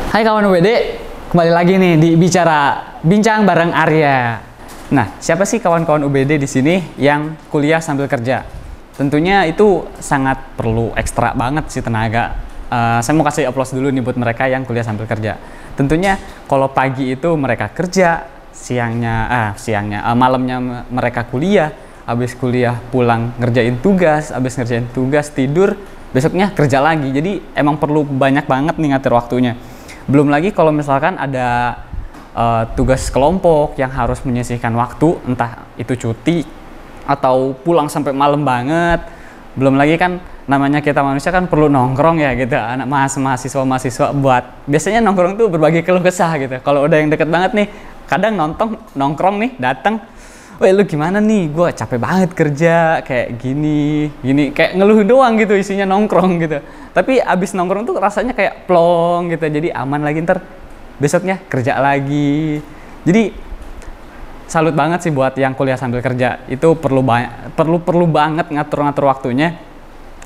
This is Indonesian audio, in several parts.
Hai kawan UBD, kembali lagi nih di Bincang bareng Arya. Nah, siapa sih kawan-kawan UBD di sini yang kuliah sambil kerja? Tentunya itu sangat perlu ekstra banget sih tenaga. Saya mau kasih aplaus dulu nih buat mereka yang kuliah sambil kerja. Tentunya kalau pagi itu mereka kerja, malamnya mereka kuliah, habis kuliah pulang ngerjain tugas, habis ngerjain tugas tidur, besoknya kerja lagi. Jadi emang perlu banyak banget nih ngatur waktunya. Belum lagi kalau misalkan ada tugas kelompok yang harus menyisihkan waktu, entah itu cuti atau pulang sampai malam banget. Belum lagi kan namanya kita manusia kan perlu nongkrong ya gitu, anak mahasiswa buat biasanya nongkrong tuh berbagi keluh kesah gitu. Kalau udah yang deket banget nih, kadang nongkrong nih datang, weh lu gimana nih, gue capek banget kerja kayak gini kayak ngeluh doang gitu, isinya nongkrong gitu. Tapi abis nongkrong tuh rasanya kayak plong gitu, jadi aman lagi, ntar besoknya kerja lagi. Jadi salut banget sih buat yang kuliah sambil kerja, itu perlu banget ngatur waktunya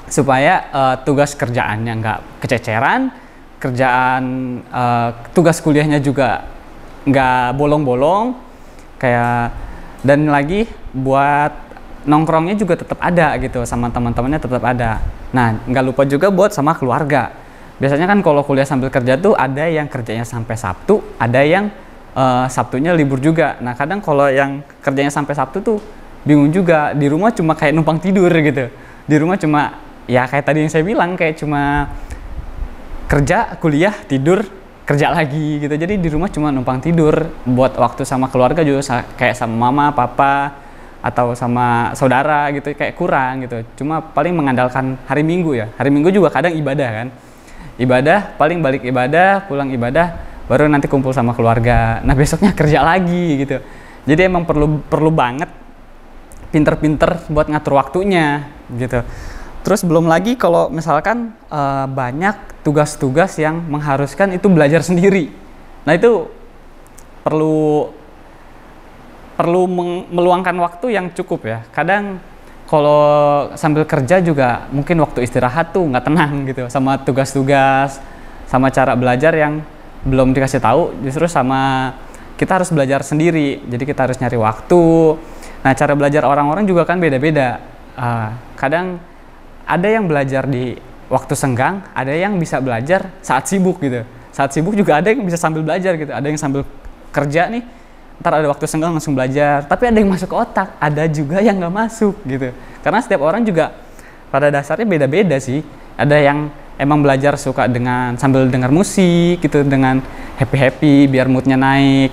supaya tugas kerjaannya nggak kececeran, tugas kuliahnya juga nggak bolong-bolong kayak. Dan lagi buat nongkrongnya juga tetap ada gitu, sama teman-temannya tetap ada. Nah, nggak lupa juga buat sama keluarga. Biasanya kan kalau kuliah sambil kerja tuh ada yang kerjanya sampai Sabtu, ada yang Sabtunya libur juga. Nah, kadang kalau yang kerjanya sampai Sabtu tuh bingung juga, di rumah cuma kayak numpang tidur gitu. Di rumah cuma ya kayak tadi yang saya bilang, kayak cuma kerja, kuliah, tidur, kerja lagi gitu. Jadi di rumah cuma numpang tidur. Buat waktu sama keluarga juga kayak sama mama, papa, atau sama saudara gitu kayak kurang gitu. Cuma paling mengandalkan hari Minggu ya. Hari Minggu juga kadang ibadah kan. Ibadah, paling balik ibadah, pulang ibadah, baru nanti kumpul sama keluarga. Nah, besoknya kerja lagi gitu. Jadi emang perlu banget pinter-pinter buat ngatur waktunya gitu. Terus belum lagi kalau misalkan banyak tugas-tugas yang mengharuskan itu belajar sendiri. Nah, itu perlu meluangkan waktu yang cukup ya. Kadang kalau sambil kerja juga mungkin waktu istirahat tuh nggak tenang gitu, sama tugas-tugas, sama cara belajar yang belum dikasih tahu, justru sama kita harus belajar sendiri. Jadi kita harus nyari waktu. Nah, cara belajar orang-orang juga kan beda-beda. Kadang ada yang belajar di waktu senggang, ada yang bisa belajar saat sibuk gitu. Saat sibuk juga ada yang bisa sambil belajar gitu. Ada yang sambil kerja nih, ntar ada waktu senggang langsung belajar. Tapi ada yang masuk ke otak, ada juga yang nggak masuk gitu. Karena setiap orang juga pada dasarnya beda-beda sih. Ada yang emang belajar suka dengan sambil dengar musik gitu, dengan happy-happy biar moodnya naik.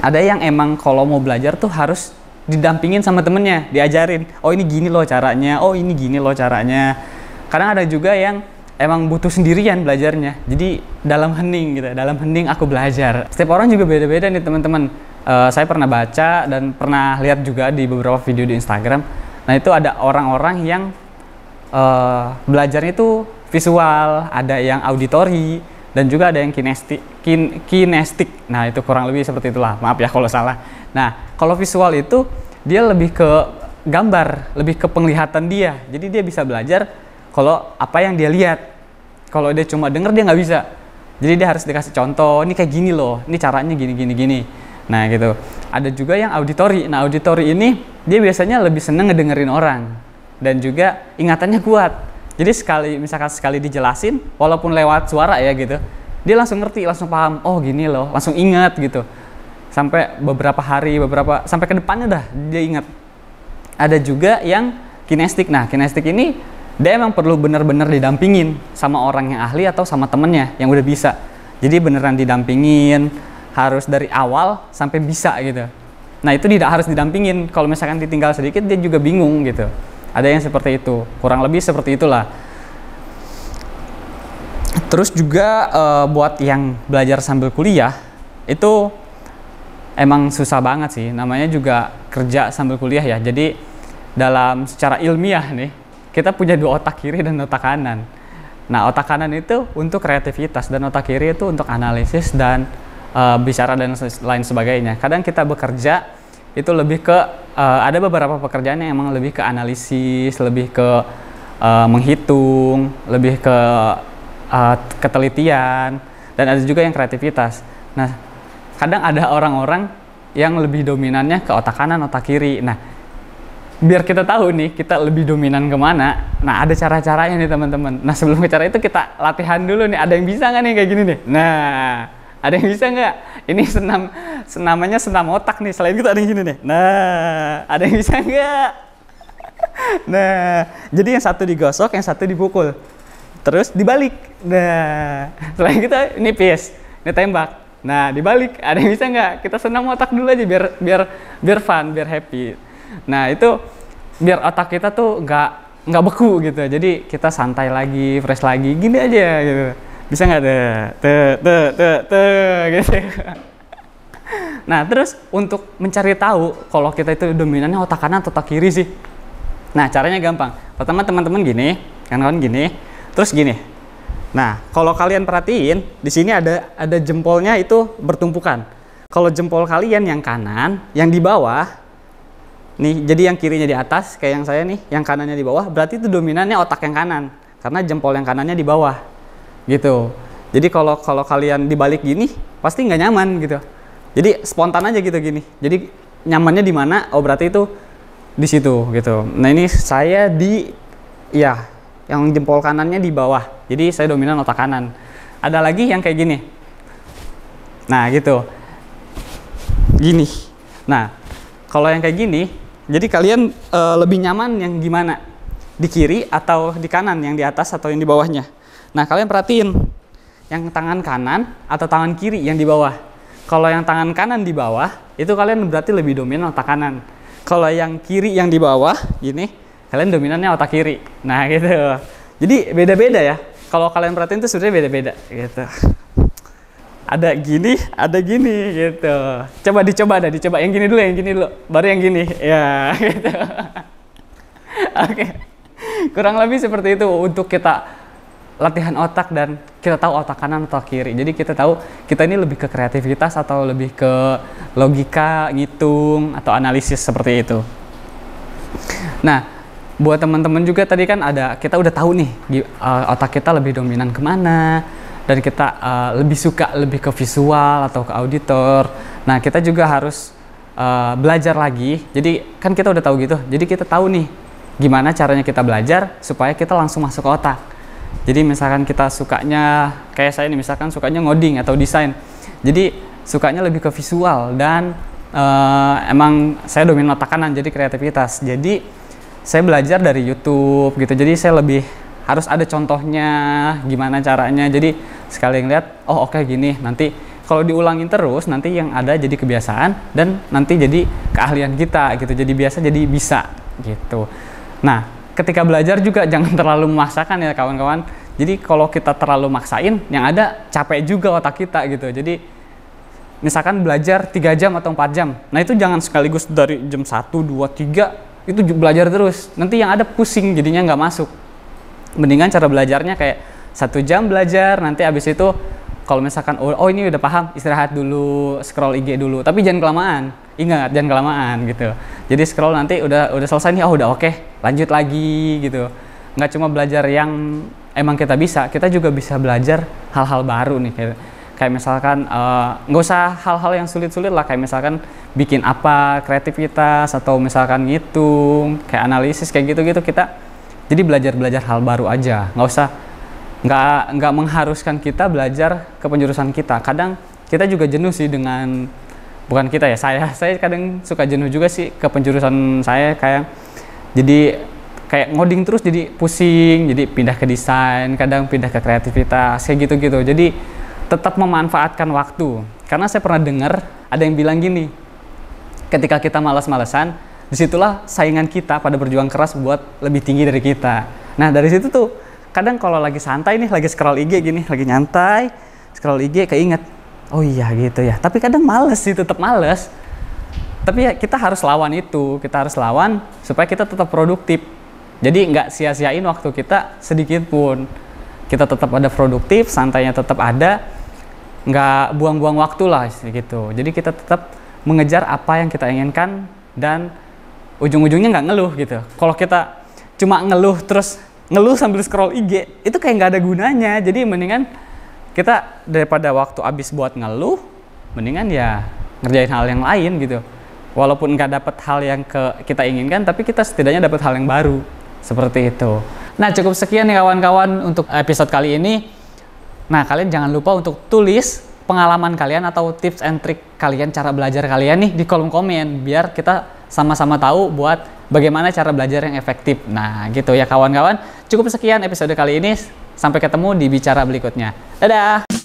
Ada yang emang kalau mau belajar tuh harus didampingin sama temennya, diajarin, oh ini gini loh caranya, oh ini gini loh caranya. Kadang ada juga yang emang butuh sendirian belajarnya, jadi dalam hening gitu, dalam hening aku belajar. Setiap orang juga beda-beda nih teman-teman. Saya pernah baca dan pernah lihat juga di beberapa video di Instagram. Nah, itu ada orang-orang yang belajarnya itu visual, ada yang auditori, dan juga ada yang kinestik. Nah, itu kurang lebih seperti itulah, maaf ya kalau salah. Nah, kalau visual itu dia lebih ke gambar, lebih ke penglihatan dia. Jadi dia bisa belajar kalau apa yang dia lihat. Kalau dia cuma denger dia nggak bisa. Jadi dia harus dikasih contoh, ini kayak gini loh, ini caranya gini. Nah gitu. Ada juga yang auditori. Nah, auditori ini dia biasanya lebih seneng ngedengerin orang. Dan juga ingatannya kuat. Jadi misalkan sekali dijelasin, walaupun lewat suara ya gitu, dia langsung ngerti, langsung paham, oh gini loh, langsung ingat gitu. Sampai beberapa hari, sampai ke depannya dah dia ingat. Ada juga yang kinestik. Nah, kinestik ini dia emang perlu bener-bener didampingin sama orang yang ahli atau sama temennya yang udah bisa. Jadi beneran didampingin, harus dari awal sampai bisa gitu. Nah, itu tidak harus didampingin. Kalau misalkan ditinggal sedikit, dia juga bingung gitu. Ada yang seperti itu, kurang lebih seperti itulah. Terus juga buat yang belajar sambil kuliah, itu emang susah banget sih. Namanya juga kerja sambil kuliah ya. Jadi dalam secara ilmiah nih, kita punya dua otak kiri dan otak kanan. Nah, otak kanan itu untuk kreativitas dan otak kiri itu untuk analisis dan bicara dan lain sebagainya. Kadang kita bekerja itu lebih ke ada beberapa pekerjaan yang emang lebih ke analisis, lebih ke menghitung, lebih ke ketelitian. dan ada juga yang kreativitas. Nah, kadang ada orang-orang yang lebih dominannya ke otak kanan, otak kiri. Nah, biar kita tahu nih kita lebih dominan kemana, nah ada cara-caranya nih teman-teman. Nah, sebelum ke cara itu kita latihan dulu nih, ada yang bisa nggak nih kayak gini nih? Nah, ada yang bisa nggak? Ini namanya senam otak nih, selain itu ada yang gini nih. Nah, ada yang bisa nggak? Nah, jadi yang satu digosok, yang satu dipukul, terus dibalik. Nah, selain itu ini pierce, ini tembak. Nah, dibalik, ada yang bisa nggak? Kita senam otak dulu aja biar fun, biar happy. Nah, itu biar otak kita tuh nggak beku gitu. Jadi kita santai lagi, fresh lagi, gini aja gitu. Bisa nggak gitu. Nah, terus untuk mencari tahu kalau kita itu dominannya otak kanan atau otak kiri sih. Nah, caranya gampang. Pertama teman-teman gini, kawan-kawan gini, terus gini. Nah, kalau kalian perhatiin, di sini ada jempolnya itu bertumpukan. Kalau jempol kalian yang kanan, yang di bawah, nih, jadi yang kirinya di atas, kayak yang saya nih, yang kanannya di bawah, berarti itu dominannya otak yang kanan, karena jempol yang kanannya di bawah, gitu. Jadi kalau kalian dibalik gini, pasti nggak nyaman gitu. Jadi spontan aja gitu gini. Jadi nyamannya di mana? Oh, berarti itu di situ gitu. Nah, ini saya yang jempol kanannya di bawah. Jadi saya dominan otak kanan. Ada lagi yang kayak gini. Nah, gitu. Gini. Nah, kalau yang kayak gini, jadi kalian lebih nyaman yang gimana? Di kiri atau di kanan, yang di atas atau yang di bawahnya? Nah, kalian perhatiin yang tangan kanan atau tangan kiri yang di bawah. Kalau yang tangan kanan di bawah, itu kalian berarti lebih dominan otak kanan. Kalau yang kiri yang di bawah, gini, kalian dominannya otak kiri. Nah, gitu. Jadi beda-beda ya. Kalau kalian perhatiin itu sebenarnya beda-beda gitu. Ada gini, ada gini gitu. Dicoba yang gini dulu, baru yang gini. Ya, gitu. Oke. Kurang lebih seperti itu untuk kita latihan otak dan kita tahu otak kanan atau kiri. Jadi kita tahu kita ini lebih ke kreativitas atau lebih ke logika, ngitung atau analisis seperti itu. Nah, buat teman-teman juga tadi kan kita udah tahu nih otak kita lebih dominan kemana dan kita lebih ke visual atau ke auditor. Nah, kita juga harus belajar lagi. Jadi kan kita udah tahu gitu. Jadi kita tahu nih gimana caranya kita belajar supaya kita langsung masuk ke otak. Jadi misalkan kita sukanya kayak saya nih, misalkan sukanya ngoding atau desain. Jadi sukanya lebih ke visual dan emang saya dominan otak kanan jadi kreativitas. Jadi saya belajar dari YouTube gitu, jadi saya lebih harus ada contohnya gimana caranya. Jadi sekali ngeliat, oh oke, gini, nanti kalau diulangin terus nanti yang ada jadi kebiasaan dan nanti jadi keahlian kita gitu, jadi biasa jadi bisa gitu. Nah, ketika belajar juga jangan terlalu memaksakan ya kawan-kawan. Jadi kalau kita terlalu maksain, yang ada capek juga otak kita gitu. Jadi misalkan belajar 3 jam atau 4 jam, nah itu jangan sekaligus dari jam 1, 2, 3 itu belajar terus, nanti yang ada pusing jadinya nggak masuk. Mendingan cara belajarnya kayak 1 jam belajar, nanti abis itu kalau misalkan oh ini udah paham, istirahat dulu, scroll IG dulu, tapi jangan kelamaan. Ingat, jangan kelamaan gitu. Jadi scroll nanti udah selesai nih, oh udah oke, lanjut lagi gitu. Nggak cuma belajar yang emang kita bisa, kita juga bisa belajar hal-hal baru nih kayak misalkan nggak usah hal-hal yang sulit-sulit lah, kayak misalkan bikin apa, kreativitas atau misalkan ngitung, kayak analisis kayak gitu-gitu. Kita jadi belajar hal baru aja, nggak mengharuskan kita belajar ke penjurusan kita. Kadang kita juga jenuh sih dengan, bukan kita ya, saya kadang suka jenuh juga sih ke penjurusan saya, jadi kayak ngoding terus jadi pusing, jadi pindah ke desain, kadang pindah ke kreativitas kayak gitu-gitu. Jadi tetap memanfaatkan waktu, karena saya pernah dengar ada yang bilang gini, ketika kita malas-malesan, disitulah saingan kita pada berjuang keras buat lebih tinggi dari kita. Nah, dari situ tuh kadang kalau lagi santai nih, lagi scroll IG gini, lagi nyantai scroll IG, keinget, oh iya gitu ya, tapi kadang males sih, tetap males. Tapi ya kita harus lawan itu, kita harus lawan supaya kita tetap produktif. Jadi nggak sia-siain waktu kita sedikit pun, kita tetap ada produktif, santainya tetap ada, nggak buang-buang waktu lah gitu. Jadi kita tetap mengejar apa yang kita inginkan dan ujung-ujungnya nggak ngeluh gitu. Kalau kita cuma ngeluh sambil scroll IG, itu kayak nggak ada gunanya. Jadi mendingan kita daripada waktu habis buat ngeluh, mendingan ya ngerjain hal yang lain gitu. Walaupun nggak dapet hal yang kita inginkan, tapi kita setidaknya dapet hal yang baru. Seperti itu. Nah, cukup sekian nih kawan-kawan untuk episode kali ini. Nah, kalian jangan lupa untuk tulis pengalaman kalian atau tips and trick kalian, cara belajar kalian nih di kolom komen, biar kita sama-sama tahu buat bagaimana cara belajar yang efektif. Nah, gitu ya kawan-kawan. Cukup sekian episode kali ini. Sampai ketemu di bicara berikutnya. Dadah!